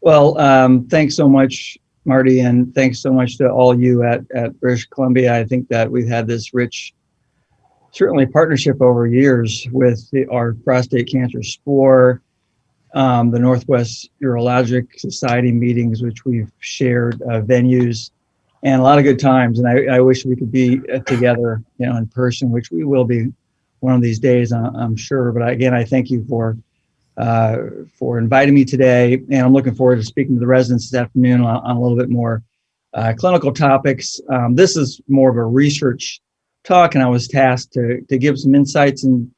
Well, thanks so much, Marty, and thanks so much to all you at British Columbia. I think that we've had this rich, certainly partnership over years with our prostate cancer SPORE, the Northwest Urologic Society meetings, which we've shared venues, and a lot of good times. And I wish we could be together, in person, which we will be one of these days, I'm sure. But again, I thank you for inviting me today, and I'm looking forward to speaking to the residents this afternoon on a little bit more clinical topics. This is more of a research talk, and I was tasked to give some insights and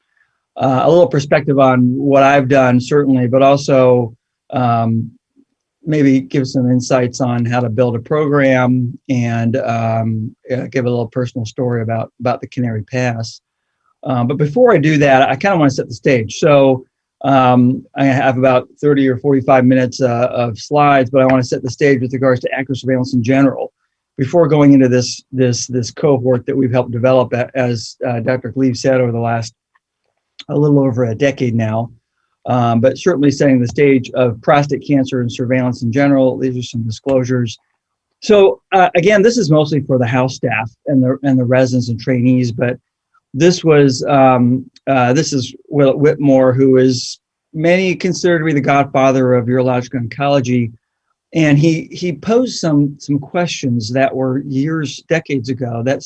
a little perspective on what I've done, certainly, but also maybe give some insights on how to build a program and give a little personal story about the Canary Past. But before I do that, I kind of want to set the stage. So I have about 30 or 45 minutes of slides, but I want to set the stage with regards to active surveillance in general before going into this cohort that we've helped develop, as Dr. Weve said, over the last a little over a decade now. But certainly setting the stage of prostate cancer and surveillance in general. These are some disclosures. So again, this is mostly for the house staff and the residents and trainees, but this is Will Whitmore, who is many consider to be the godfather of urologic oncology. And he posed some questions that were decades ago that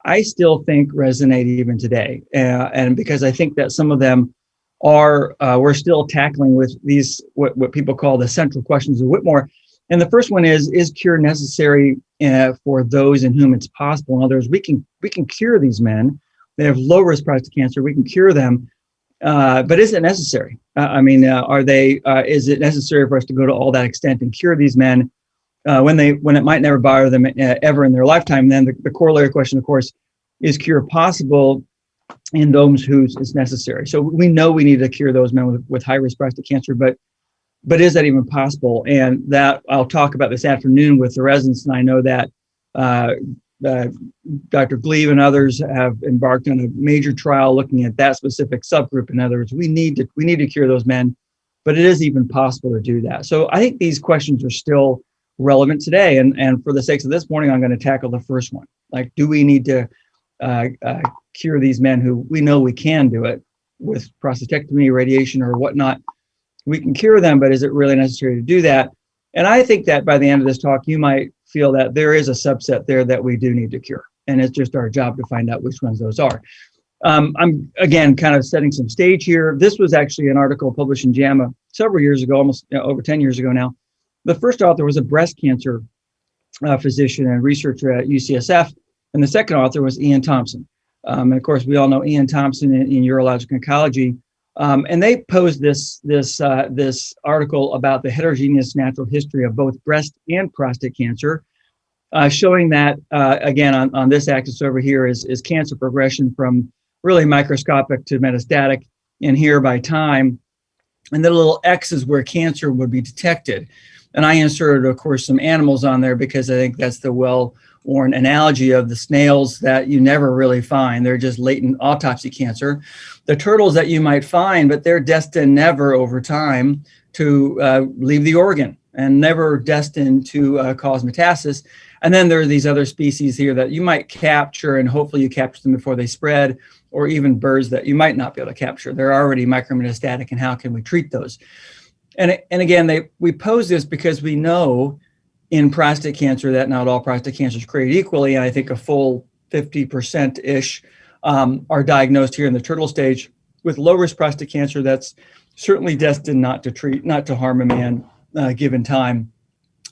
I still think resonate even today. And because I think that some of them we're still tackling with these, what people call the central questions of Whitmore. And the first one is cure necessary for those in whom it's possible? In other words, we can cure these men. They have low risk prostate cancer. We can cure them, but is it necessary? Is it necessary for us to go to all that extent and cure these men when it might never bother them ever in their lifetime? And then the corollary question, of course, is cure possible in those whose is necessary? So we know we need to cure those men with high risk prostate cancer, but is that even possible? And that I'll talk about this afternoon with the residents. And I know that Dr. Weve and others have embarked on a major trial looking at that specific subgroup. In other words, we need to cure those men, but it is even possible to do that. So I think these questions are still relevant today. And for the sakes of this morning, I'm going to tackle the first one. Like, do we need to cure these men who we know we can do it with prostatectomy, radiation, or whatnot? We can cure them, but is it really necessary to do that? And I think that by the end of this talk, you might feel that there is a subset there that we do need to cure. And it's just our job to find out which ones those are. I'm, again, kind of setting some stage here. This was actually an article published in JAMA several years ago, almost over 10 years ago now. The first author was a breast cancer physician and researcher at UCSF. And the second author was Ian Thompson. And of course, we all know Ian Thompson in urologic oncology. And they posed this article about the heterogeneous natural history of both breast and prostate cancer, showing that, again, on this axis over here is cancer progression from really microscopic to metastatic, and here by time. And the little X is where cancer would be detected. And I inserted, of course, some animals on there because I think that's the well-worn analogy of the snails that you never really find. They're just latent autopsy cancer. The turtles that you might find, but they're destined never over time to leave the organ and never destined to cause metastasis. And then there are these other species here that you might capture, and hopefully you capture them before they spread, or even birds that you might not be able to capture. They're already micrometastatic, and how can we treat those? And again, we pose this because we know in prostate cancer that not all prostate cancer is created equally. And I think a full 50%-ish are diagnosed here in the turtle stage with low-risk prostate cancer that's certainly destined not to harm a man given time.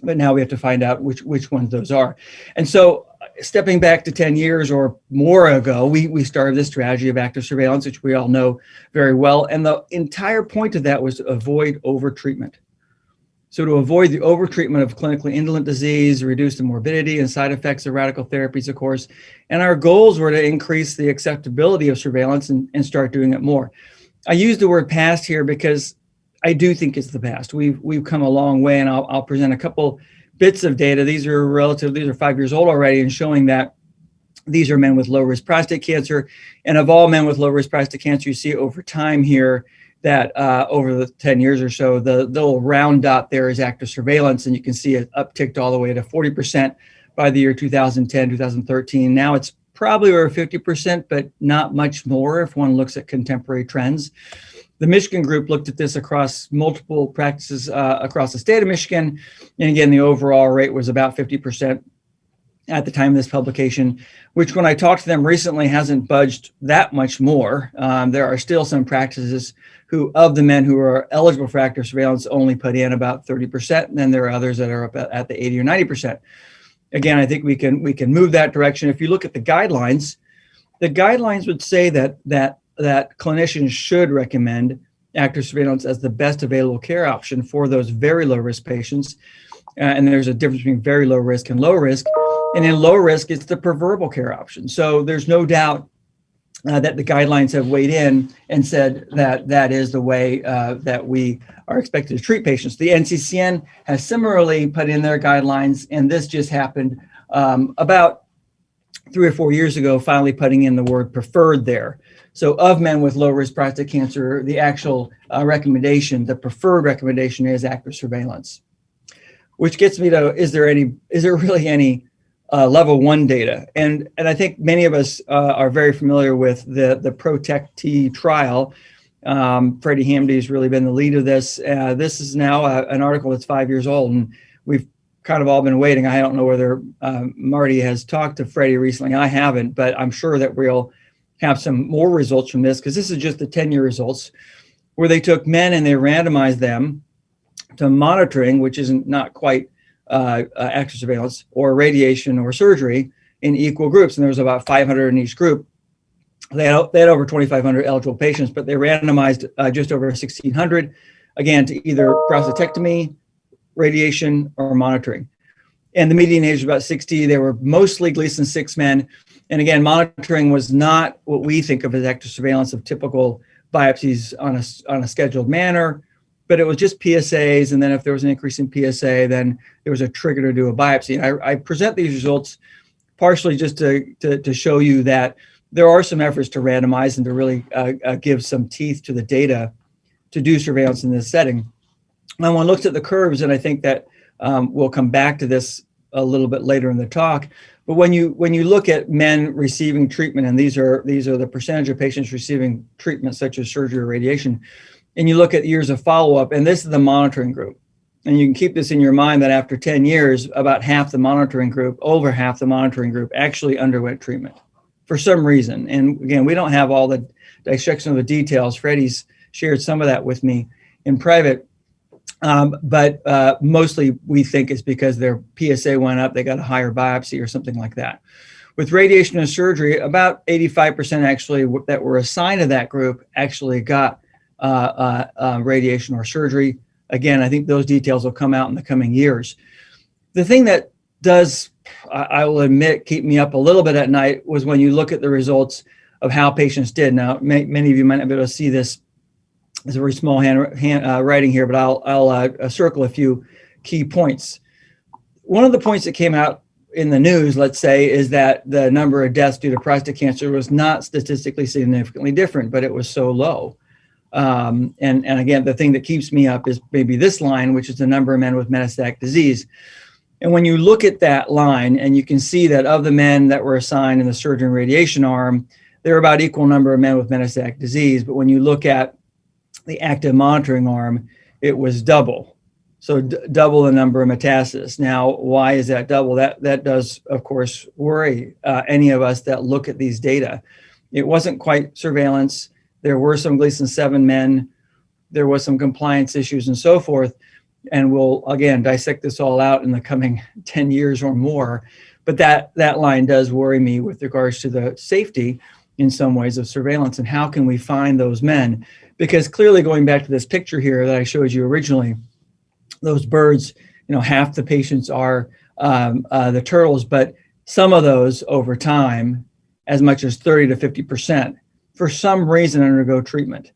But now we have to find out which ones those are. And so stepping back to 10 years or more ago, we started this strategy of active surveillance, which we all know very well. And the entire point of that was to avoid overtreatment. So to avoid the overtreatment of clinically indolent disease, reduce the morbidity and side effects of radical therapies, of course. And our goals were to increase the acceptability of surveillance and start doing it more. I use the word past here because I do think it's the past. We've come a long way, and I'll present a couple bits of data. These are 5 years old already, and showing that these are men with low-risk prostate cancer. And of all men with low-risk prostate cancer, you see over time here that over the 10 years or so, the little round dot there is active surveillance, and you can see it upticked all the way to 40% by the year 2010, 2013. Now it's probably over 50%, but not much more if one looks at contemporary trends. The Michigan group looked at this across multiple practices across the state of Michigan. And again, the overall rate was about 50% at the time of this publication, which when I talked to them recently hasn't budged that much more. There are still some practices who, of the men who are eligible for active surveillance, only put in about 30%. And then there are others that are up at the 80 or 90%. Again, I think we can move that direction. If you look at the guidelines would say that clinicians should recommend active surveillance as the best available care option for those very low risk patients. And there's a difference between very low risk and low risk. And in low risk, it's the preferable care option. So there's no doubt that the guidelines have weighed in and said that that is the way that we are expected to treat patients. The NCCN has similarly put in their guidelines, and this just happened about 3 or 4 years ago, finally putting in the word preferred there. So of men with low risk prostate cancer, the actual recommendation, the preferred recommendation is active surveillance, which gets me to, is there really any level 1 data? And I think many of us are very familiar with the Protectee Trial. Freddie Hamdy has really been the lead of this. This is now an article that's 5 years old, and we've kind of all been waiting. I don't know whether Marty has talked to Freddie recently. I haven't, but I'm sure that we'll have some more results from this, because this is just the 10-year results, where they took men and they randomized them to monitoring, which isn't not quite active surveillance, or radiation or surgery, in equal groups. And there was about 500 in each group. They had over 2,500 eligible patients, but they randomized just over 1,600, again, to either prostatectomy, radiation, or monitoring. And the median age was about 60. They were mostly Gleason 6 men. And again, monitoring was not what we think of as active surveillance of typical biopsies on a scheduled manner, but it was just PSAs. And then if there was an increase in PSA, then there was a trigger to do a biopsy. And I present these results partially just to show you that there are some efforts to randomize and to really give some teeth to the data to do surveillance in this setting. And one looks at the curves, and I think that we'll come back to this a little bit later in the talk. But when you look at men receiving treatment, and these are the percentage of patients receiving treatment such as surgery or radiation, and you look at years of follow-up, and this is the monitoring group. And you can keep this in your mind that after 10 years, about half the monitoring group, over half the monitoring group actually underwent treatment for some reason. And again, we don't have all the dissection of the details. Freddie's shared some of that with me in private. But mostly we think it's because their PSA went up, they got a higher biopsy or something like that. With radiation and surgery, about 85% actually that were assigned to that group actually got radiation or surgery. Again, I think those details will come out in the coming years. The thing that does, I will admit, keep me up a little bit at night was when you look at the results of how patients did. Now, many of you might not be able to see this. It's a very small writing here, but I'll circle a few key points. One of the points that came out in the news, let's say, is that the number of deaths due to prostate cancer was not statistically significantly different, but it was so low. And again, the thing that keeps me up is maybe this line, which is the number of men with metastatic disease. And when you look at that line, and you can see that of the men that were assigned in the surgery and radiation arm, there are about equal number of men with metastatic disease. But when you look at the active monitoring arm, it was double. So double the number of metastases. Now, why is that double? That does, of course, worry any of us that look at these data. It wasn't quite surveillance. There were some Gleason 7 men. There was some compliance issues and so forth. And we'll, again, dissect this all out in the coming 10 years or more. But that line does worry me with regards to the safety in some ways of surveillance, and how can we find those men? Because clearly, going back to this picture here that I showed you originally, those birds, half the patients are the turtles, but some of those over time, as much as 30 to 50%, for some reason undergo treatment.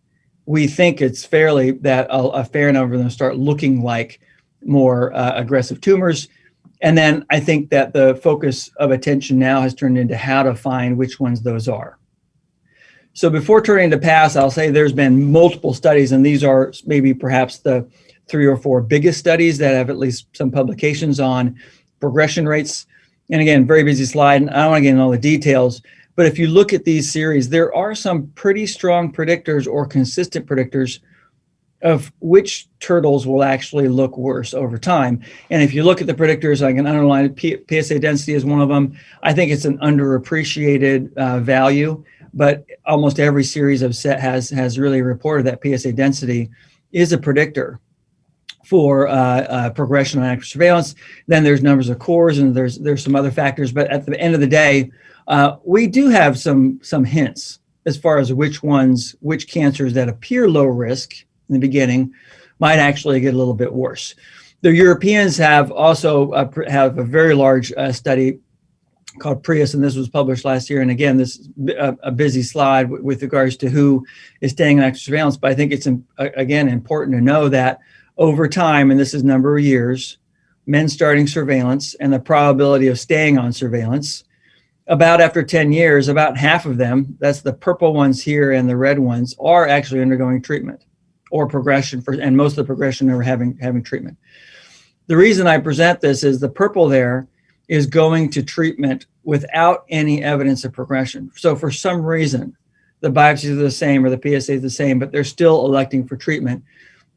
We think it's fairly that a fair number of them start looking like more aggressive tumors. And then I think that the focus of attention now has turned into how to find which ones those are. So before turning to Past, I'll say there's been multiple studies, and these are maybe perhaps the 3 or 4 biggest studies that have at least some publications on progression rates. And again, very busy slide, and I don't want to get into all the details, but if you look at these series, there are some pretty strong predictors or consistent predictors of which turtles will actually look worse over time. And if you look at the predictors, I can underline PSA density is one of them. I think it's an underappreciated value, but almost every series of set has really reported that PSA density is a predictor for progression on active surveillance. Then there's numbers of cores, and there's some other factors. But at the end of the day, we do have some hints as far as which cancers that appear low risk in the beginning might actually get a little bit worse. The Europeans have also have a very large study called Pritt, and this was published last year. And again, this is a busy slide with regards to who is staying on active surveillance. But I think it's, again, important to know that over time, and this is a number of years, men starting surveillance and the probability of staying on surveillance, about after 10 years, about half of them, that's the purple ones here and the red ones, are actually undergoing treatment or progression, and most of the progression are having treatment. The reason I present this is the purple there is going to treatment without any evidence of progression. So for some reason, the biopsies are the same or the PSA is the same, but they're still electing for treatment.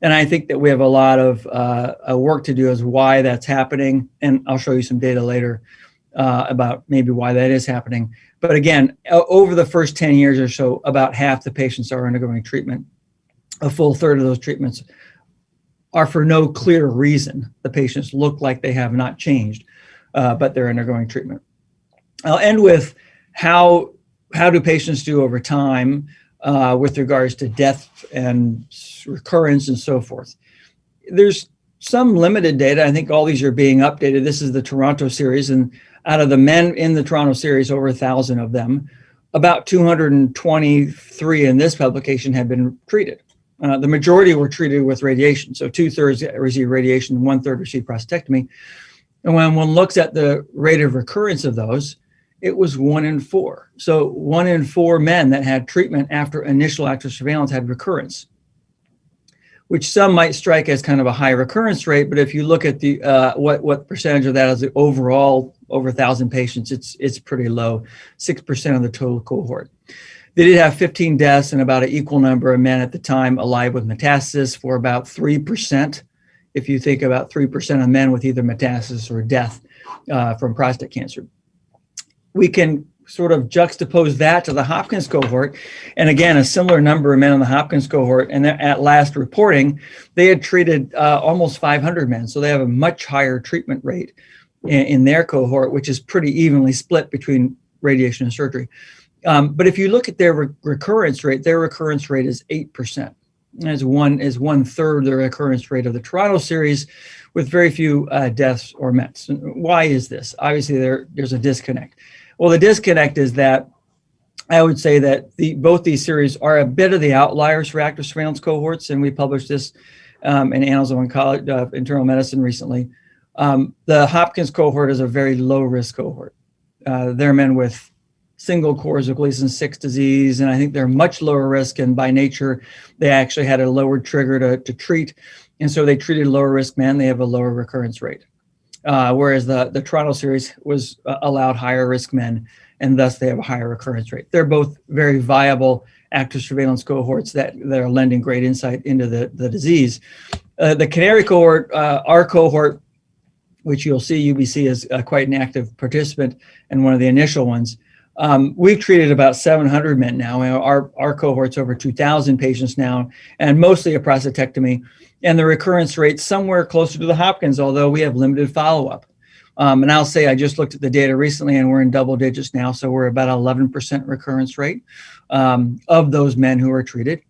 And I think that we have a lot of work to do as why that's happening. And I'll show you some data later about maybe why that is happening. But again, over the first 10 years or so, about half the patients are undergoing treatment. A full third of those treatments are for no clear reason. The patients look like they have not changed, but they're undergoing treatment. I'll end with how do patients do over time with regards to death and recurrence and so forth. There's some limited data. I think all these are being updated. This is the Toronto series, and out of the men in the Toronto series, over 1,000 of them, about 223 in this publication have been treated. The majority were treated with radiation. So 2/3 received radiation, 1/3 received prostatectomy. And when one looks at the rate of recurrence of those, it was 1 in 4. So 1 in 4 men that had treatment after initial active surveillance had recurrence, which some might strike as kind of a high recurrence rate. But if you look at the what percentage of that is the overall over 1,000 patients, it's pretty low, 6% of the total cohort. They did have 15 deaths and about an equal number of men at the time alive with metastasis, for about 3%. If you think about 3% of men with either metastasis or death from prostate cancer. We can sort of juxtapose that to the Hopkins cohort. And again, a similar number of men in the Hopkins cohort. And at last reporting, they had treated almost 500 men. So they have a much higher treatment rate in their cohort, which is pretty evenly split between radiation and surgery. But if you look at their recurrence rate is 8%. As 1/3 the recurrence rate of the Toronto series, with very few deaths or METs. Why is this? Obviously, there's a disconnect. Well, the disconnect is that I would say that both these series are a bit of the outliers for active surveillance cohorts, and we published this in Annals of Oncology, Internal Medicine recently. The Hopkins cohort is a very low-risk cohort. They're men with single cores of Gleason 6 disease, and I think they're much lower risk, and by nature, they actually had a lower trigger to treat, and so they treated lower risk men. They have a lower recurrence rate, whereas the Toronto series was allowed higher risk men, and thus they have a higher recurrence rate. They're both very viable active surveillance cohorts that are lending great insight into the disease. The Canary cohort, our cohort, which you'll see UBC is quite an active participant and one of the initial ones. We've treated about 700 men now. Our cohort's over 2,000 patients now, and mostly a prostatectomy. And the recurrence rate somewhere closer to the Hopkins, although we have limited follow-up. And I'll say I just looked at the data recently, and we're in double digits now, so we're about 11% recurrence rate of those men who are treated.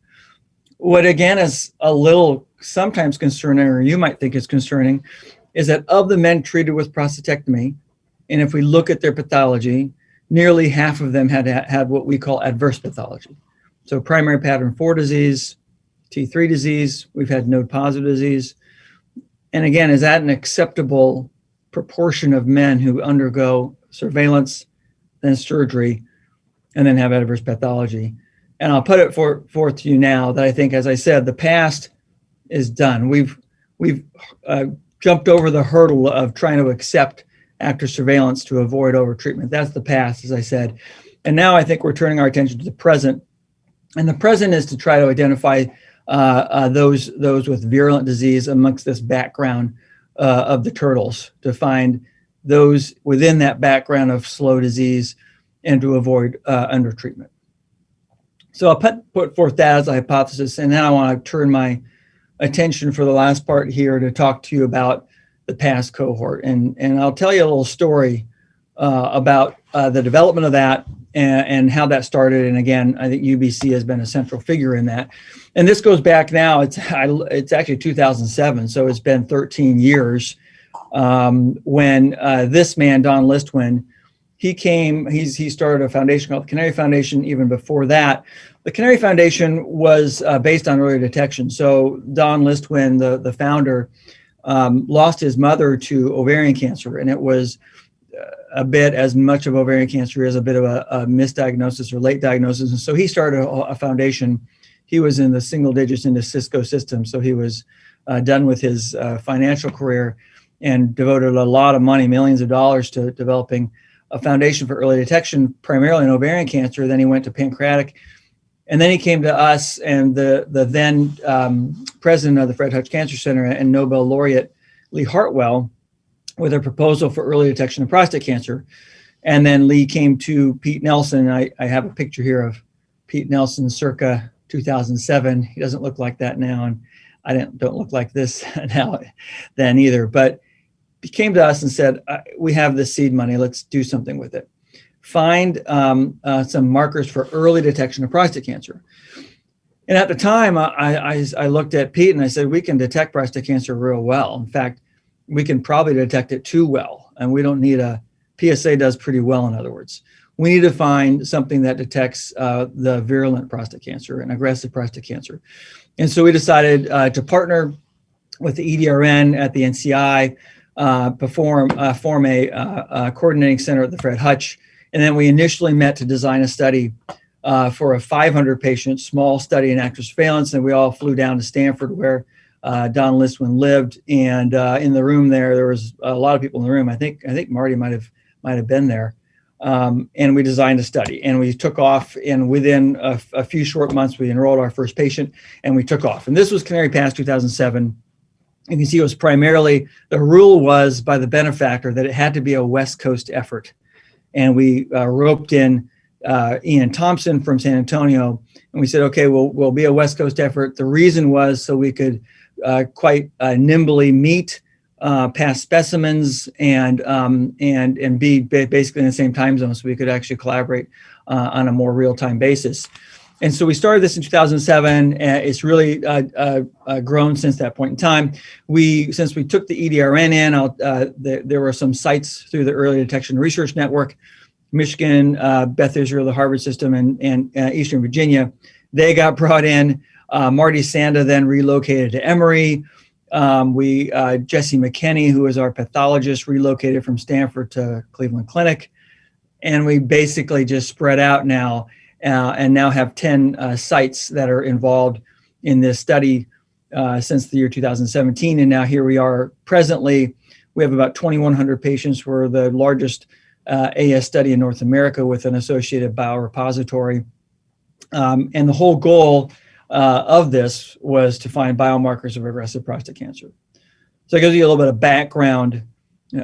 What again is a little sometimes concerning, or you might think is concerning, is that of the men treated with prostatectomy, and if we look at their pathology, nearly half of them had what we call adverse pathology. So primary pattern 4 disease, T3 disease, we've had node positive disease. And again, is that an acceptable proportion of men who undergo surveillance, then surgery, and then have adverse pathology? And I'll put it forth to you now that I think, as I said, the past is done. We've jumped over the hurdle of trying to accept active surveillance to avoid overtreatment. That's the past, as I said. And now I think we're turning our attention to the present. And the present is to try to identify those with virulent disease amongst this background of the turtles, to find those within that background of slow disease and to avoid undertreatment. So I'll put forth that as a hypothesis, and then I want to turn my attention for the last part here to talk to you about the past cohort. And I'll tell you a little story about the development of that and how that started. And again, I think UBC has been a central figure in that. And this goes back now, it's actually 2007, so it's been 13 years when this man, Don Listwin, he started a foundation called the Canary Foundation. Even before that, the Canary Foundation was based on early detection. So Don Listwin, the founder, lost his mother to ovarian cancer, and it was a bit, as much of ovarian cancer is, a bit of a misdiagnosis or late diagnosis. And so he started a foundation. He was in the single digits into Cisco systems, so he was done with his financial career and devoted a lot of money, millions of dollars, to developing a foundation for early detection, primarily in ovarian cancer. Then he went to pancreatic. And then he came to us, and the then president of the Fred Hutch Cancer Center and Nobel laureate Lee Hartwell with a proposal for early detection of prostate cancer. And then Lee came to Pete Nelson. I have a picture here of Pete Nelson circa 2007. He doesn't look like that now, and I don't look like this now then either. But he came to us and said, we have this seed money, let's do something with it. Find some markers for early detection of prostate cancer. And at the time, I looked at Pete and I said, we can detect prostate cancer real well. In fact, we can probably detect it too well. And we don't need PSA does pretty well, in other words. We need to find something that detects the virulent prostate cancer and aggressive prostate cancer. And so we decided to partner with the EDRN at the NCI, form a coordinating center at the Fred Hutch. And then we initially met to design a study for a 500-patient small study in active surveillance. And we all flew down to Stanford, where Don Listwin lived. And in the room there was a lot of people in the room. I think Marty might have been there. And we designed a study, and we took off. And within a few short months, we enrolled our first patient, and we took off. And this was Canary Past 2007. You can see it was primarily, the rule was by the benefactor that it had to be a West Coast effort. And we roped in Ian Thompson from San Antonio, and we said, okay, we'll be a West Coast effort. The reason was so we could quite nimbly meet past specimens and be basically in the same time zone, so we could actually collaborate on a more real-time basis. And so we started this in 2007. It's really grown since that point in time. Since we took the EDRN in, there were some sites through the Early Detection Research Network, Michigan, Beth Israel, the Harvard system, and Eastern Virginia. They got brought in. Marty Sanda then relocated to Emory. Jesse McKinney, who is our pathologist, relocated from Stanford to Cleveland Clinic. And we basically just spread out now and now have 10 sites that are involved in this study since the year 2017. And now here we are presently. We have about 2,100 patients. We're the largest AS study in North America with an associated biorepository. And the whole goal of this was to find biomarkers of aggressive prostate cancer. So it gives you a little bit of background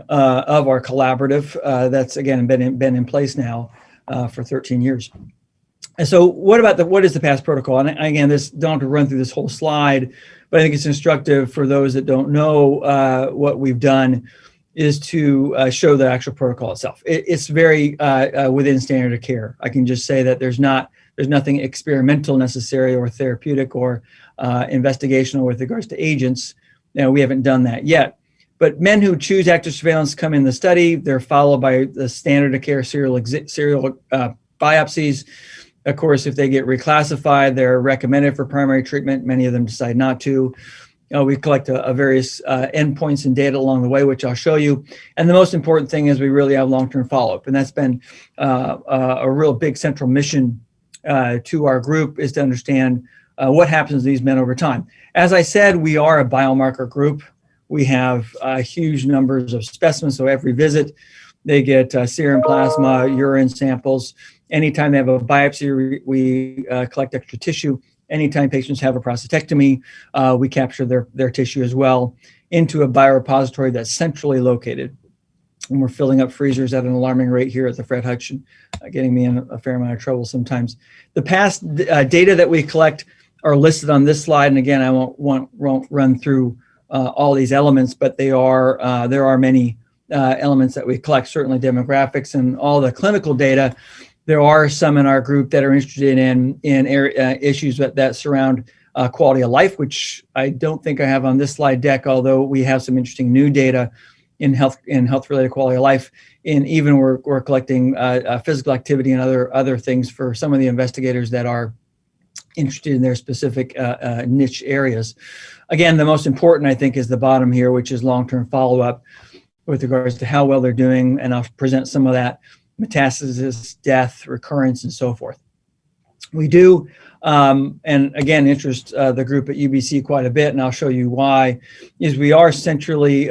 of our collaborative that's, again, been in place now for 13 years. And so what is the past protocol? And again, don't have to run through this whole slide, but I think it's instructive for those that don't know what we've done is to show the actual protocol itself. It's very within standard of care. I can just say that there's nothing experimental necessary or therapeutic or investigational with regards to agents. We haven't done that yet. But men who choose active surveillance come in the study. They're followed by the standard of care serial biopsies. Of course, if they get reclassified, they're recommended for primary treatment. Many of them decide not to. We collect various endpoints and data along the way, which I'll show you. And the most important thing is we really have long-term follow-up. And that's been a real big central mission to our group is to understand what happens to these men over time. As I said, we are a biomarker group. We have huge numbers of specimens, so every visit they get serum, plasma, urine samples. Anytime they have a biopsy, we collect extra tissue. Anytime patients have a prostatectomy, we capture their tissue as well into a biorepository that's centrally located. And we're filling up freezers at an alarming rate here at the Fred Hutchin, getting me in a fair amount of trouble sometimes. The past data that we collect are listed on this slide. And again, I won't run through all these elements, but there are many elements that we collect, certainly demographics and all the clinical data. There are some in our group that are interested in issues that surround quality of life, which I don't think I have on this slide deck, although we have some interesting new data in health-related quality of life. And even we're collecting physical activity and other things for some of the investigators that are interested in their specific niche areas. Again, the most important, I think, is the bottom here, which is long-term follow-up with regards to how well they're doing, and I'll present some of that: metastasis, death, recurrence, and so forth. We do, and again, interest the group at UBC quite a bit, and I'll show you why, is we are centrally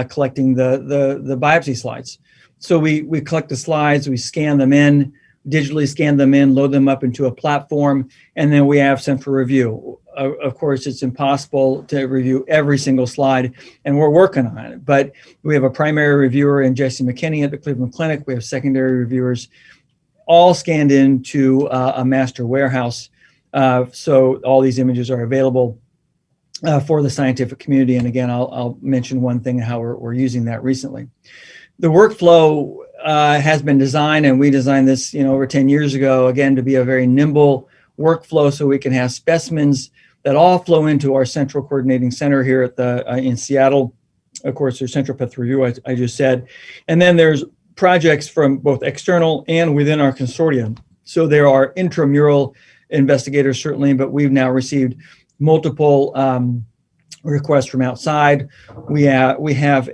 collecting the biopsy slides. So we collect the slides, we scan them in, digitally scan them in, load them up into a platform, and then we have central review. Of course, it's impossible to review every single slide, and we're working on it. But we have a primary reviewer in Jesse McKinney at the Cleveland Clinic. We have secondary reviewers, all scanned into a master warehouse. So all these images are available for the scientific community. And again, I'll mention one thing, how we're using that recently. The workflow has been designed, and we designed this over 10 years ago, again, to be a very nimble workflow, so we can have specimens that all flow into our central coordinating center here at in Seattle. Of course, there's central path review, I just said. And then there's projects from both external and within our consortium. So there are intramural investigators, certainly, but we've now received multiple requests from outside. We have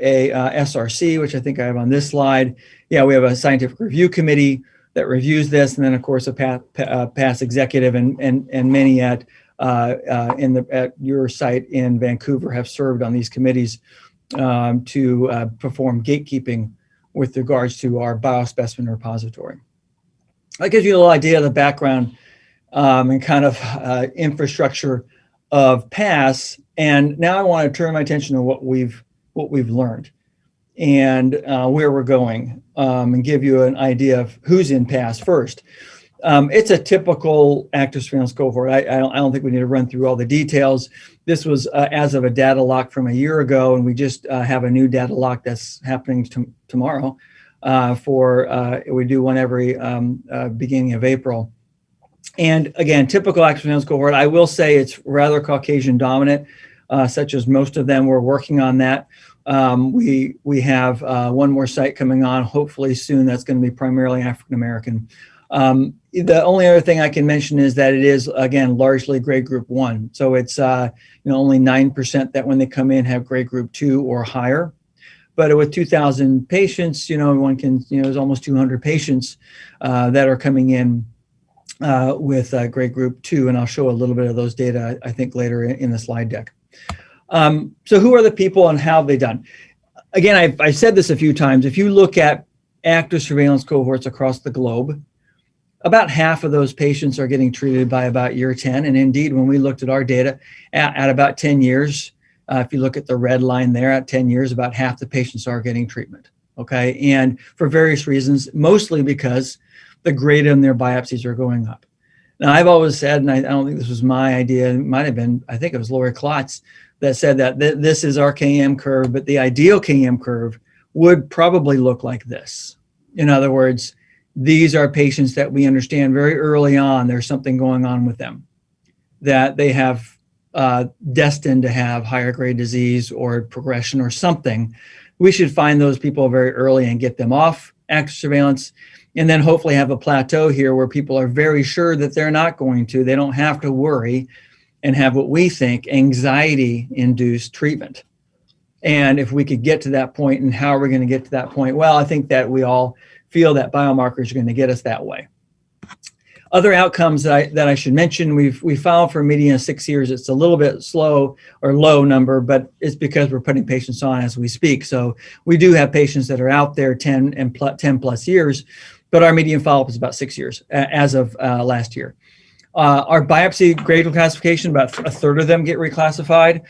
a SRC, which I think I have on this slide. Yeah, we have a scientific review committee that reviews this, and then of course a past executive and many at your site in Vancouver have served on these committees to perform gatekeeping with regards to our biospecimen repository. That gives you a little idea of the background and kind of infrastructure of PASS. And now I want to turn my attention to what we've learned and where we're going, and give you an idea of who's in PASS first. It's a typical active surveillance cohort. I don't think we need to run through all the details. This was as of a data lock from a year ago, and we just have a new data lock that's happening tomorrow. We do one every beginning of April. And again, typical active surveillance cohort. I will say it's rather Caucasian dominant, such as most of them. We're working on that. We have one more site coming on, hopefully soon. That's going to be primarily African American. The only other thing I can mention is that it is, again, largely grade group 1. So it's only 9% that when they come in have grade group 2 or higher. But with 2,000 patients, one can, there's almost 200 patients that are coming in with grade group 2, and I'll show a little bit of those data, I think, later in the slide deck. So who are the people and how have they done? Again, I've said this a few times. If you look at active surveillance cohorts across the globe, about half of those patients are getting treated by about year 10. And indeed, when we looked at our data at about 10 years, if you look at the red line there, at 10 years, about half the patients are getting treatment, okay? And for various reasons, mostly because the grade in their biopsies are going up. Now, I've always said, and I don't think this was my idea, it might have been, I think it was Lori Klotz that said that this is our KM curve, but the ideal KM curve would probably look like this. In other words, these are patients that we understand very early on there's something going on with them, that they have destined to have higher grade disease or progression or something. We should find those people very early and get them off active surveillance, and then hopefully have a plateau here where people are very sure that they're not going to, they don't have to worry, and have what we think anxiety-induced treatment. And if we could get to that point, and how are we going to get to that point? Well, I think that we all feel that biomarkers are going to get us that way. Other outcomes that I should mention, we filed for a median of 6 years. It's a little bit slow or low number, but it's because we're putting patients on as we speak. So we do have patients that are out there 10 plus years, but our median follow-up is about 6 years as of last year. Our biopsy grade classification, about a third of them get reclassified,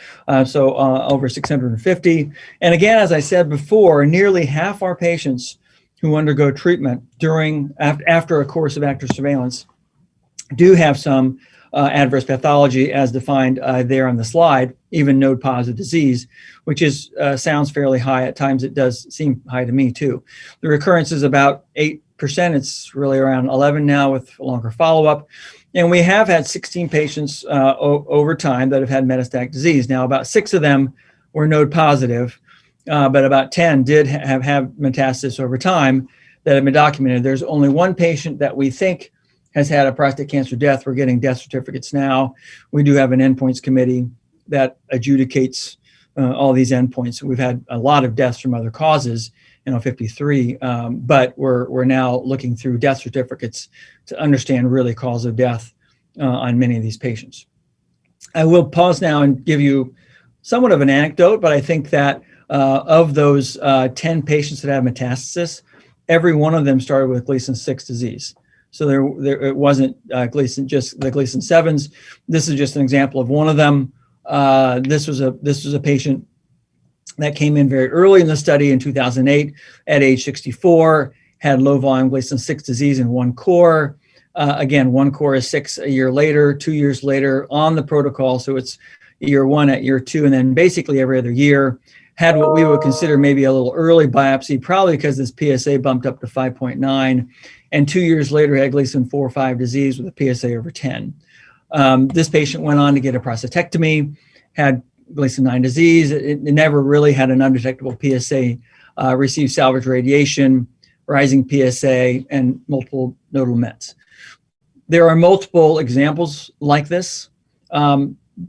so over 650. And again, as I said before, nearly half our patients who undergo treatment after a course of active surveillance do have some adverse pathology as defined there on the slide, even node-positive disease, which sounds fairly high. At times it does seem high to me too. The recurrence is about 8%. It's really around 11 now with longer follow-up. And we have had 16 patients over time that have had metastatic disease. Now, about 6 of them were node positive, but about 10 did have metastasis over time that have been documented. There's only one patient that we think has had a prostate cancer death. We're getting death certificates now. We do have an endpoints committee that adjudicates all these endpoints. We've had a lot of deaths from other causes, 53, but we're now looking through death certificates to understand really cause of death on many of these patients. I will pause now and give you somewhat of an anecdote, but I think that of those 10 patients that have metastasis, every one of them started with Gleason 6 disease. So it wasn't Gleason, just the Gleason 7s. This is just an example of one of them. This was a patient that came in very early in the study in 2008 at age 64, had low volume Gleason 6 disease in one core. Again, one core is 6 a year later, 2 years later on the protocol. So it's year 1 at year 2, and then basically every other year. Had what we would consider maybe a little early biopsy, probably because this PSA bumped up to 5.9. And 2 years later had Gleason 4 or 5 disease with a PSA over 10. This patient went on to get a prostatectomy, had Gleason 9 disease. It never really had an undetectable PSA, received salvage radiation, rising PSA, and multiple nodal mets. There are multiple examples like this.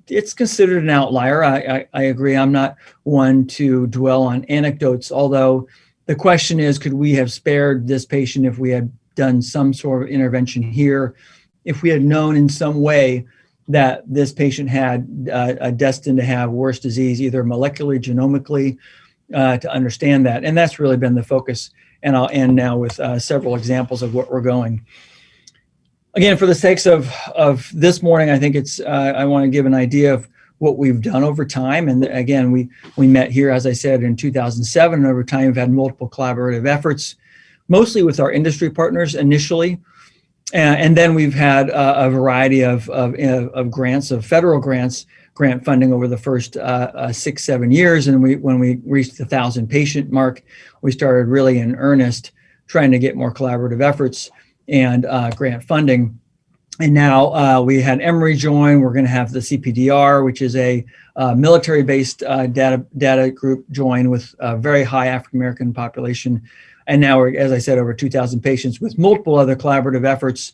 It's considered an outlier. I agree. I'm not one to dwell on anecdotes, although the question is, could we have spared this patient if we had done some sort of intervention here, if we had known in some way that this patient had a destined to have worse disease, either molecularly, genomically, to understand that. And that's really been the focus. And I'll end now with several examples of what we're going. Again, for the sakes of this morning, I think I want to give an idea of what we've done over time. And again, we met here, as I said, in 2007. And over time, we've had multiple collaborative efforts, mostly with our industry partners initially. And then we've had a variety of grants, of federal grants, grant funding over the first 6-7 years. And when we reached the 1,000 patient mark, we started really in earnest trying to get more collaborative efforts and grant funding. And now we had Emory join. We're going to have the CPDR, which is a military-based data group, join with a very high African-American population. And now we're, as I said, over 2,000 patients with multiple other collaborative efforts.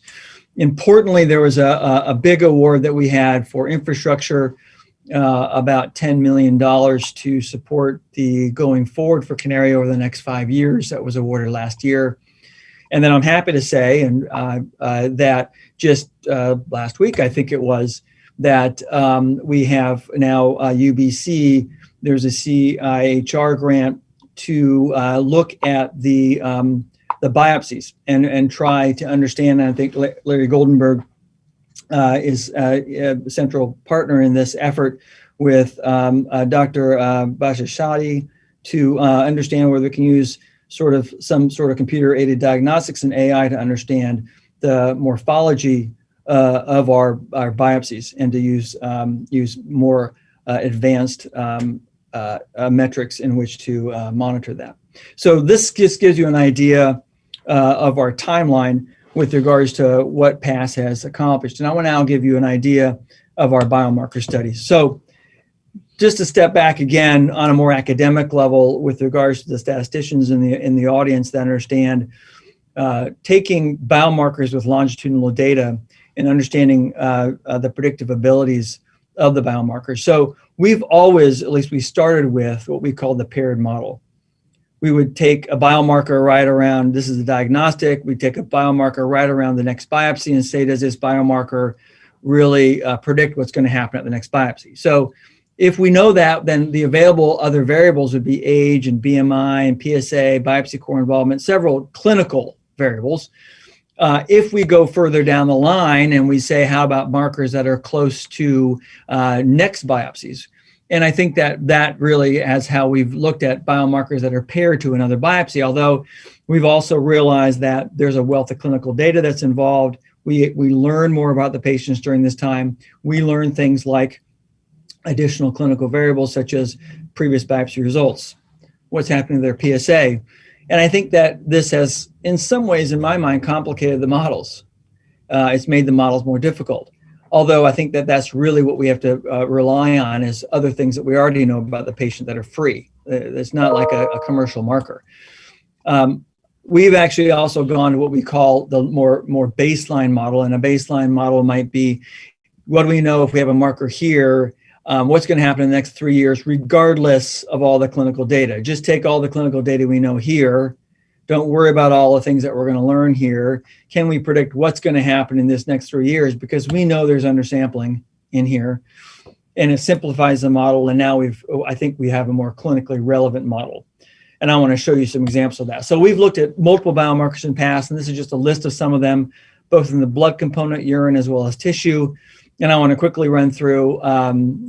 Importantly, there was a big award that we had for infrastructure, about $10 million to support the going forward for Canary over the next 5 years. That was awarded last year. And then I'm happy to say, and that just last week, I think it was, that we have now UBC, there's a CIHR grant to look at the biopsies and try to understand. And I think Larry Goldenberg is a central partner in this effort with Dr. Bashashadi to understand whether we can use some sort of computer-aided diagnostics and AI to understand the morphology of our biopsies and to use more advanced metrics in which to monitor that. So this just gives you an idea of our timeline with regards to what PASS has accomplished. And I want to now give you an idea of our biomarker studies. So just to step back again on a more academic level with regards to the statisticians in the audience that understand taking biomarkers with longitudinal data and understanding the predictive abilities of the biomarkers. So we've always, at least we started with what we call the paired model. we would take a biomarker right around, this is the diagnostic, we take a biomarker right around the next biopsy and say, does this biomarker really predict what's going to happen at the next biopsy? So if we know that, then the available other variables would be age and BMI and PSA, biopsy core involvement, several clinical variables. If we go further down the line and we say, how about markers that are close to next biopsies? And I think that really is how we've looked at biomarkers that are paired to another biopsy, although we've also realized that there's a wealth of clinical data that's involved. We learn more about the patients during this time. We learn things like additional clinical variables such as previous biopsy results, what's happening to their PSA. And I think that this has, in some ways, in my mind, complicated the models. It's made the models more difficult. Although I think that that's really what we have to rely on is other things that we already know about the patient that are free. It's not like a commercial marker. We've actually also gone to what we call the more baseline model. And a baseline model might be, what do we know if we have a marker here? What's going to happen in the next 3 years, regardless of all the clinical data? Just take all the clinical data we know here. Don't worry about all the things that we're going to learn here. Can we predict what's going to happen in this next 3 years? Because we know there's undersampling in here, and it simplifies the model. And now I think we have a more clinically relevant model. And I want to show you some examples of that. So we've looked at multiple biomarkers in past, and this is just a list of some of them, both in the blood component, urine, as well as tissue. And I want to quickly run through,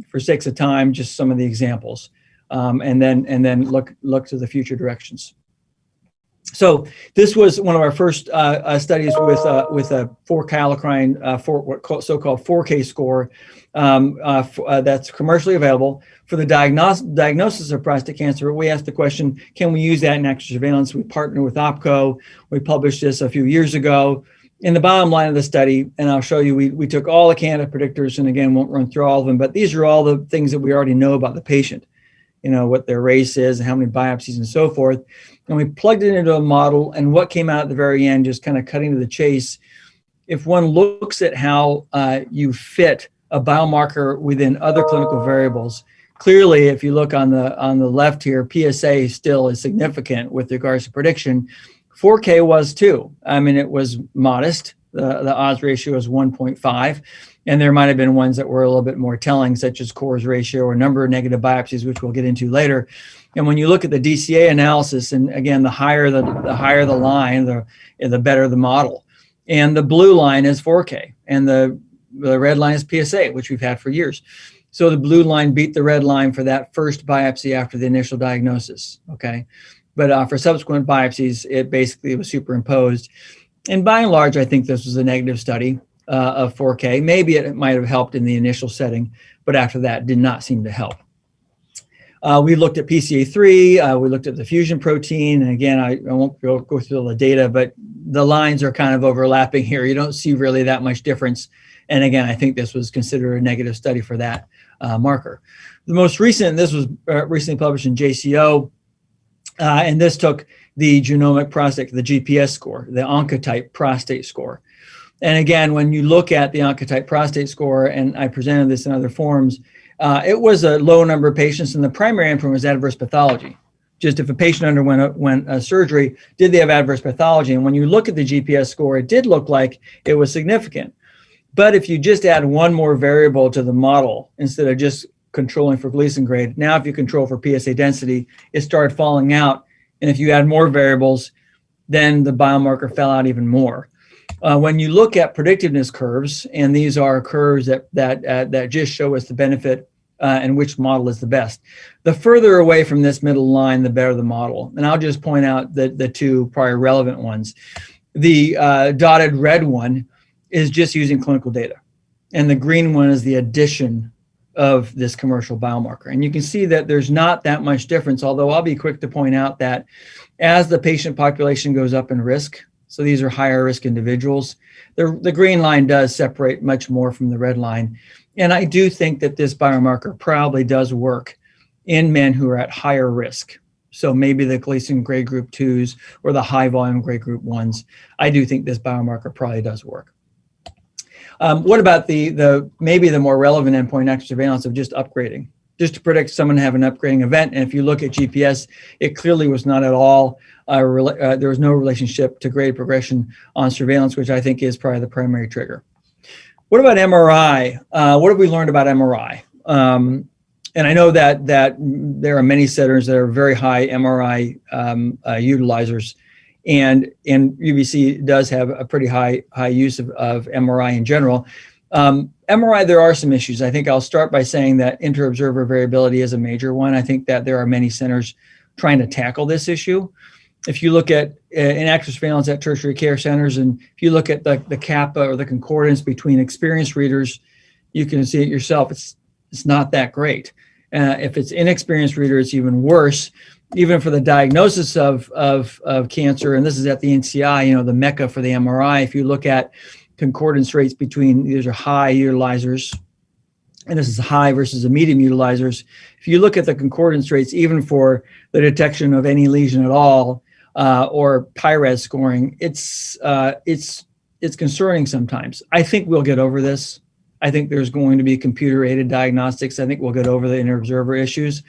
for sakes of time, just some of the examples, and then look to the future directions. So this was one of our first studies with a 4-kallikrein, so-called 4K score that's commercially available for the diagnosis of prostate cancer. We asked the question, can we use that in active surveillance? We partnered with OPCO. We published this a few years ago. In the bottom line of the study, and I'll show you, we took all the candidate predictors, and again, won't run through all of them, but these are all the things that we already know about the patient, what their race is and how many biopsies and so forth. And we plugged it into a model, and what came out at the very end, just kind of cutting to the chase, if one looks at how you fit a biomarker within other clinical variables, clearly, if you look on the left here, PSA still is significant with regards to prediction. 4K was too. I mean, it was modest. The odds ratio is 1.5. And there might have been ones that were a little bit more telling, such as Cohort ratio or number of negative biopsies, which we'll get into later. And when you look at the DCA analysis, and again, the higher the line, the better the model. And the blue line is 4K, and the red line is PSA, which we've had for years. So the blue line beat the red line for that first biopsy after the initial diagnosis, okay? But for subsequent biopsies, it basically was superimposed. And by and large, I think this was a negative study of 4K. Maybe it might have helped in the initial setting, but after that did not seem to help. We looked at PCA3, we looked at the fusion protein, and again, I won't go through all the data, but the lines are kind of overlapping here. You don't see really that much difference. And again, I think this was considered a negative study for that marker. The most recent, this was recently published in JCO, and this took the genomic prostate, the GPS score, the Oncotype prostate score. And again, when you look at the Oncotype prostate score, and I presented this in other forums, it was a low number of patients, and the primary endpoint was adverse pathology. Just if a patient underwent a surgery, did they have adverse pathology? And when you look at the GPS score, it did look like it was significant. But if you just add one more variable to the model, instead of just controlling for Gleason grade, now if you control for PSA density, it started falling out. And if you add more variables, then the biomarker fell out even more. When you look at predictiveness curves, and these are curves that just show us the benefit and which model is the best. The further away from this middle line, the better the model. And I'll just point out the two probably relevant ones. The dotted red one is just using clinical data, and the green one is the addition of this commercial biomarker. And you can see that there's not that much difference, although I'll be quick to point out that as the patient population goes up in risk, so these are higher risk individuals, the green line does separate much more from the red line. And I do think that this biomarker probably does work in men who are at higher risk. So maybe the Gleason grade group 2s or the high volume grade group 1s. I do think this biomarker probably does work. What about maybe the more relevant endpoint, active surveillance, of just upgrading just to predict someone to have an upgrading event. And if you look at GPS, it clearly was not at all, there was no relationship to grade progression on surveillance, which I think is probably the primary trigger. What about MRI? What have we learned about MRI? And I know that there are many centers that are very high MRI utilizers, and UBC does have a pretty high use of MRI in general. MRI, there are some issues. I think I'll start by saying that interobserver variability is a major one. I think that there are many centers trying to tackle this issue. If you look at inactive surveillance at tertiary care centers, and if you look at the kappa or the concordance between experienced readers, you can see it yourself. It's not that great. If it's inexperienced reader, it's even worse. Even for the diagnosis of cancer, and this is at the NCI, you know, the mecca for the MRI. If you look at concordance rates between, these are high utilizers, and this is high versus the medium utilizers. If you look at the concordance rates, even for the detection of any lesion at all, or PIRAS scoring, it's concerning sometimes. I think we'll get over this. I think there's going to be computer-aided diagnostics. I think we'll get over the interobserver issues.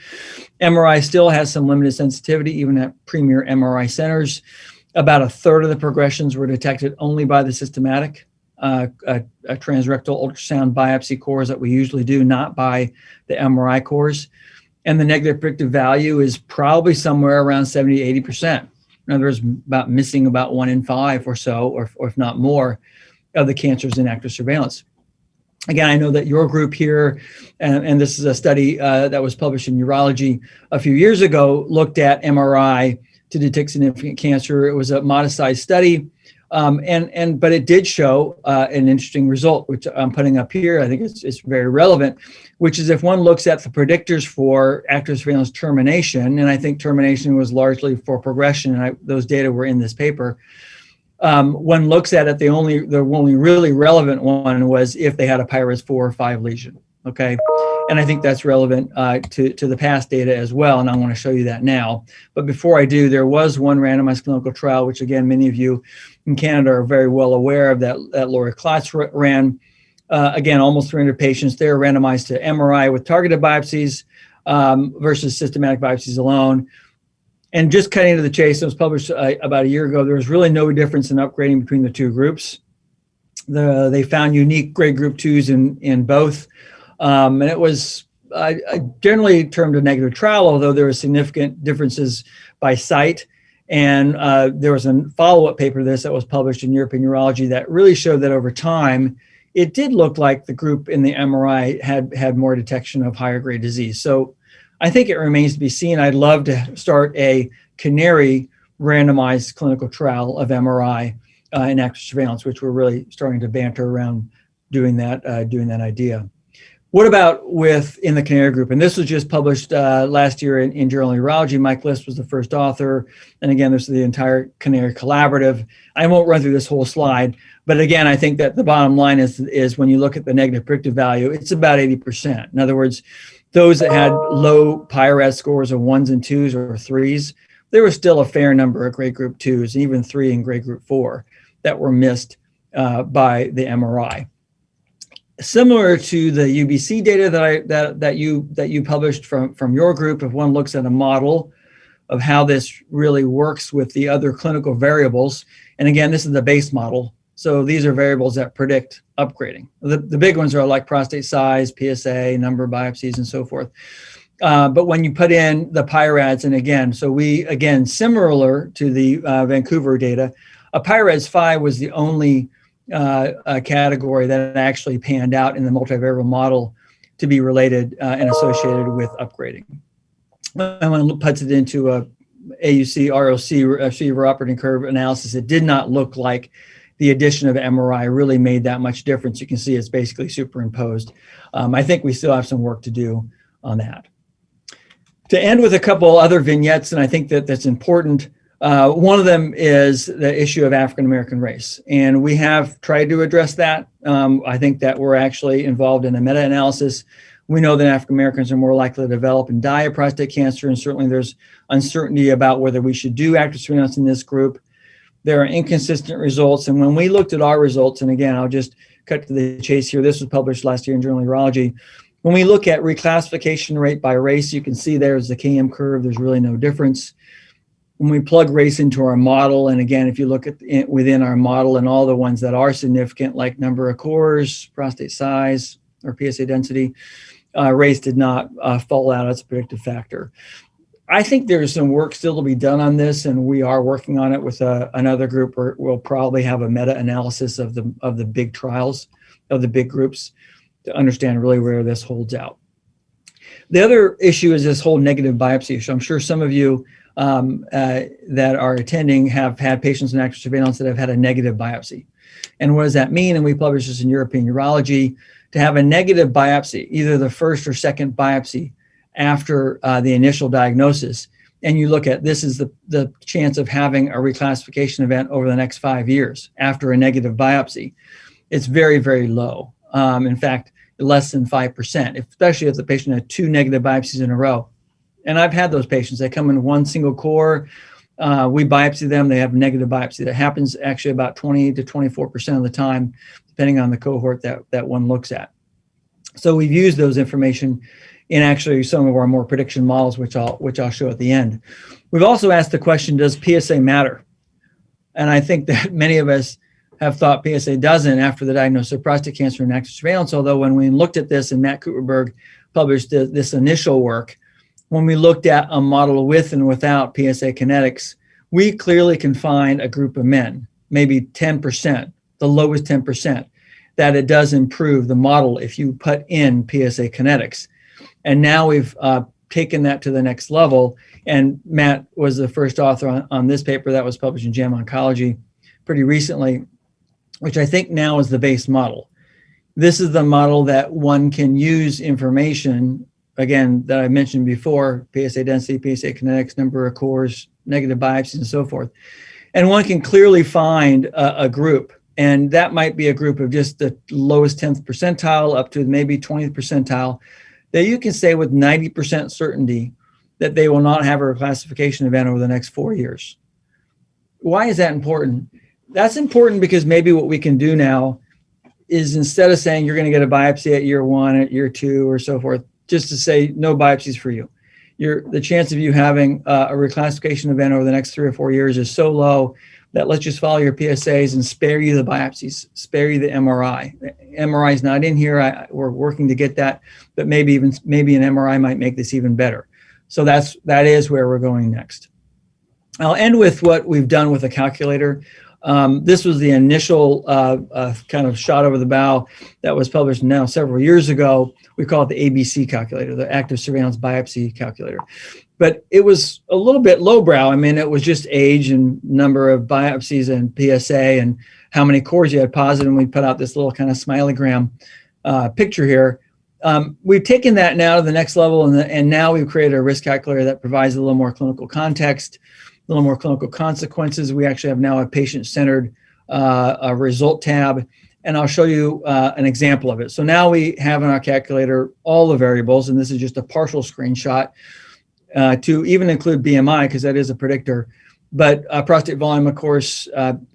MRI still has some limited sensitivity, even at premier MRI centers. About a third of the progressions were detected only by the systematic transrectal ultrasound biopsy cores that we usually do, not by the MRI cores. And the negative predictive value is probably somewhere around 70 to 80%. In other words, about missing about 1 in 5 or so, or if not more, of the cancers in active surveillance. Again, I know that your group here, and this is a study that was published in Urology a few years ago, looked at MRI to detect significant cancer. It was a modest-sized study, but it did show an interesting result, which I'm putting up here. I think it's very relevant, which is if one looks at the predictors for active surveillance termination, and I think termination was largely for progression, and those data were in this paper. One looks at it, the only really relevant one was if they had a PIRAS 4 or 5 lesion, okay? And I think that's relevant to the past data as well, and I want to show you that now. But before I do, there was one randomized clinical trial, which again, many of you in Canada are very well aware of, that Lori Klotz ran. Again, almost 300 patients. They were randomized to MRI with targeted biopsies versus systematic biopsies alone. And just cutting to the chase, it was published about a year ago, there was really no difference in upgrading between the two groups. They found unique grade group 2s in both. And it was generally termed a negative trial, although there were significant differences by site. And there was a follow-up paper to this that was published in European Urology that really showed that over time, it did look like the group in the MRI had more detection of higher grade disease. So I think it remains to be seen. I'd love to start a Canary randomized clinical trial of MRI in active surveillance, which we're really starting to banter around doing that idea. What about in the Canary group? And this was just published last year in Journal of Urology. Mike List was the first author. And again, this is the entire Canary collaborative. I won't run through this whole slide, but again, I think that the bottom line is when you look at the negative predictive value, it's about 80%. In other words, those that had low PIRAS scores of 1s and 2s or 3s, there was still a fair number of grade group 2s, and even 3 in grade group 4 that were missed by the MRI. Similar to the UBC data that you published from your group, if one looks at a model of how this really works with the other clinical variables, and again, this is the base model. So these are variables that predict upgrading. The big ones are like prostate size, PSA, number of biopsies, and so forth. But when you put in the PIRADS, and again, similar to the Vancouver data, a PIRADS 5 was the only category that actually panned out in the multivariable model to be related and associated with upgrading. And when one puts it into a AUC, ROC, receiver operating curve analysis, it did not look like the addition of MRI really made that much difference. You can see it's basically superimposed. I think we still have some work to do on that. To end with a couple other vignettes, and I think that's important, one of them is the issue of African-American race. And we have tried to address that. I think that we're actually involved in a meta-analysis. We know that African-Americans are more likely to develop and die of prostate cancer, and certainly there's uncertainty about whether we should do active surveillance in this group. There are inconsistent results, and when we looked at our results, and again, I'll just cut to the chase here, this was published last year in Journal of Urology, When we look at reclassification rate by race, you can see there's the KM curve. There's really no difference. When we plug race into our model, and again, if you look at within our model and all the ones that are significant, like number of cores, prostate size, or PSA density, race did not fall out as a predictive factor. I think there's some work still to be done on this, and we are working on it with another group where we'll probably have a meta-analysis of the big trials, of the big groups, to understand really where this holds out. The other issue is this whole negative biopsy issue. I'm sure some of you that are attending have had patients in active surveillance that have had a negative biopsy. And what does that mean? And we published this in European Urology. To have a negative biopsy, either the first or second biopsy after the initial diagnosis, and you look at this is the chance of having a reclassification event over the next 5 years after a negative biopsy, it's very, very low. In fact, less than 5%, especially if the patient had 2 negative biopsies in a row. And I've had those patients. They come in one single core. We biopsy them. They have negative biopsy. That happens actually about 20 to 24% of the time, depending on the cohort that one looks at. So we've used those information in actually some of our more prediction models, which I'll show at the end. We've also asked the question, does PSA matter? And I think that many of us have thought PSA doesn't after the diagnosis of prostate cancer in active surveillance, although when we looked at this, and Matt Kuperberg published this initial work, when we looked at a model with and without PSA kinetics, we clearly can find a group of men, maybe 10%, the lowest 10%, that it does improve the model if you put in PSA kinetics. And now we've taken that to the next level. And Matt was the first author on this paper that was published in JAMA Oncology pretty recently, which I think now is the base model. This is the model that one can use information, again, that I mentioned before, PSA density, PSA kinetics, number of cores, negative biopsies, and so forth. And one can clearly find a group. And that might be a group of just the lowest 10th percentile up to maybe 20th percentile that you can say with 90% certainty that they will not have a reclassification event over the next 4 years. Why is that important? That's important because maybe what we can do now is, instead of saying you're going to get a biopsy at year 1, at year 2, or so forth, just to say no biopsies for you. The chance of you having a reclassification event over the next 3 or 4 years is so low that let's just follow your PSAs and spare you the biopsies, spare you the MRI. MRI is not in here. We're working to get that, but maybe an MRI might make this even better. So that is where we're going next. I'll end with what we've done with a calculator. This was the initial kind of shot over the bow that was published now several years ago. We call it the ABC calculator, the active surveillance biopsy calculator. But it was a little bit lowbrow. I mean, it was just age and number of biopsies and PSA and how many cores you had positive. And we put out this little kind of smilegram picture here. We've taken that now to the next level, and now we've created a risk calculator that provides a little more clinical context, a little more clinical consequences. We actually have now a patient-centered a result tab, and I'll show you an example of it. So now we have in our calculator all the variables, and this is just a partial screenshot to even include BMI, because that is a predictor, but prostate volume, of course,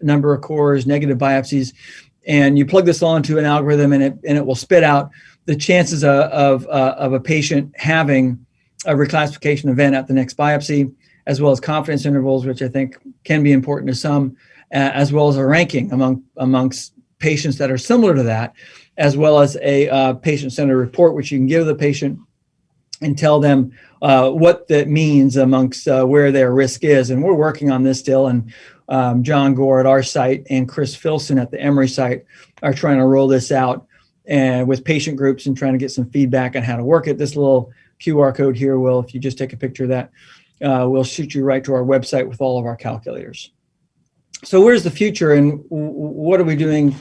number of cores, negative biopsies, and you plug this all into an algorithm, and it will spit out the chances of a patient having a reclassification event at the next biopsy, as well as confidence intervals, which I think can be important to some, as well as a ranking amongst patients that are similar to that, as well as a patient-centered report, which you can give the patient and tell them what that means amongst where their risk is. And we're working on this still, and John Gore at our site and Chris Filson at the Emory site are trying to roll this out and with patient groups and trying to get some feedback on how to work it. This little QR code here will, if you just take a picture of that, will shoot you right to our website with all of our calculators. So where's the future, and what are we doing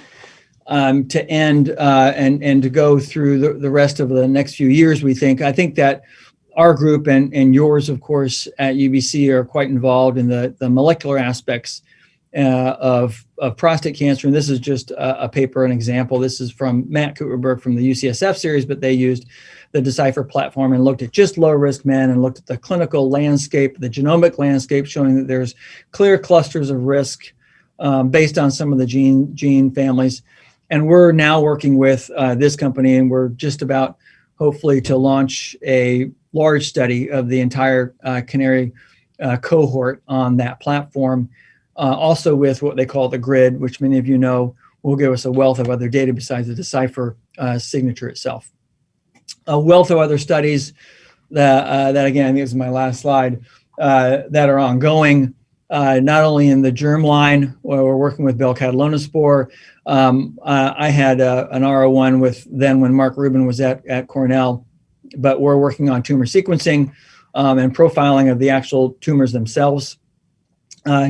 to end and to go through the rest of the next few years, we think? I think that our group and yours, of course, at UBC are quite involved in the molecular aspects of prostate cancer. And this is just a paper, an example. This is from Matt Kuperberg from the UCSF series, but they used the Decipher platform and looked at just low-risk men and looked at the clinical landscape, the genomic landscape, showing that there's clear clusters of risk based on some of the gene families. And we're now working with this company, and we're just about hopefully to launch a large study of the entire Canary cohort on that platform, also with what they call the grid, which many of you know will give us a wealth of other data besides the Decipher signature itself. A wealth of other studies that again, I think this is my last slide, that are ongoing, not only in the germline, where we're working with Bell-Catalonispor. I had an RO1 with then when Mark Rubin was at Cornell, but we're working on tumor sequencing and profiling of the actual tumors themselves.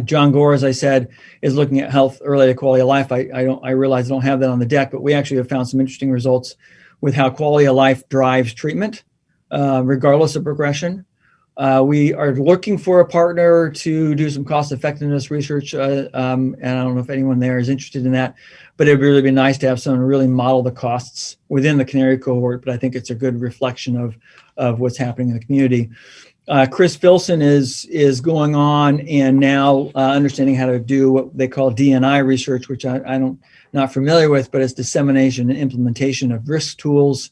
John Gore, as I said, is looking at health-related quality of life. I realize I don't have that on the deck, but we actually have found some interesting results with how quality of life drives treatment, regardless of progression. We are looking for a partner to do some cost-effectiveness research, and I don't know if anyone there is interested in that, but it'd really be nice to have someone really model the costs within the Canary cohort, but I think it's a good reflection of what's happening in the community. Chris Filson is going on and now understanding how to do what they call D&I research, which I'm not familiar with, but it's dissemination and implementation of risk tools,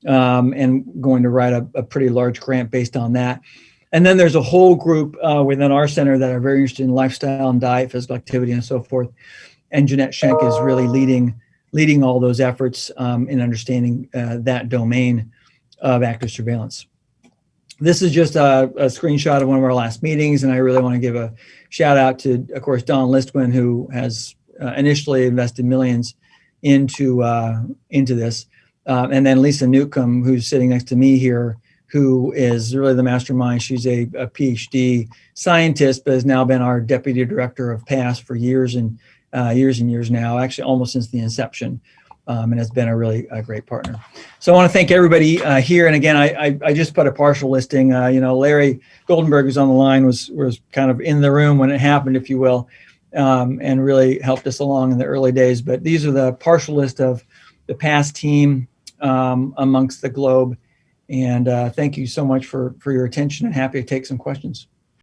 and going to write a pretty large grant based on that. And then there's a whole group within our center that are very interested in lifestyle and diet, physical activity, and so forth. And Jeanette Schenk is really leading all those efforts in understanding that domain of active surveillance. This is just a screenshot of one of our last meetings, and I really want to give a shout out to, of course, Don Listwin, who has initially invested millions into this, and then Lisa Newcomb, who's sitting next to me here, who is really the mastermind. She's a PhD scientist, but has now been our deputy director of Past for years and years now, actually almost since the inception. And has been a really great partner. So I want to thank everybody here. And again, I just put a partial listing. Larry Goldenberg, who's on the line, was kind of in the room when it happened, if you will, and really helped us along in the early days. But these are the partial list of the Past team amongst the globe. And thank you so much for your attention, and happy to take some questions.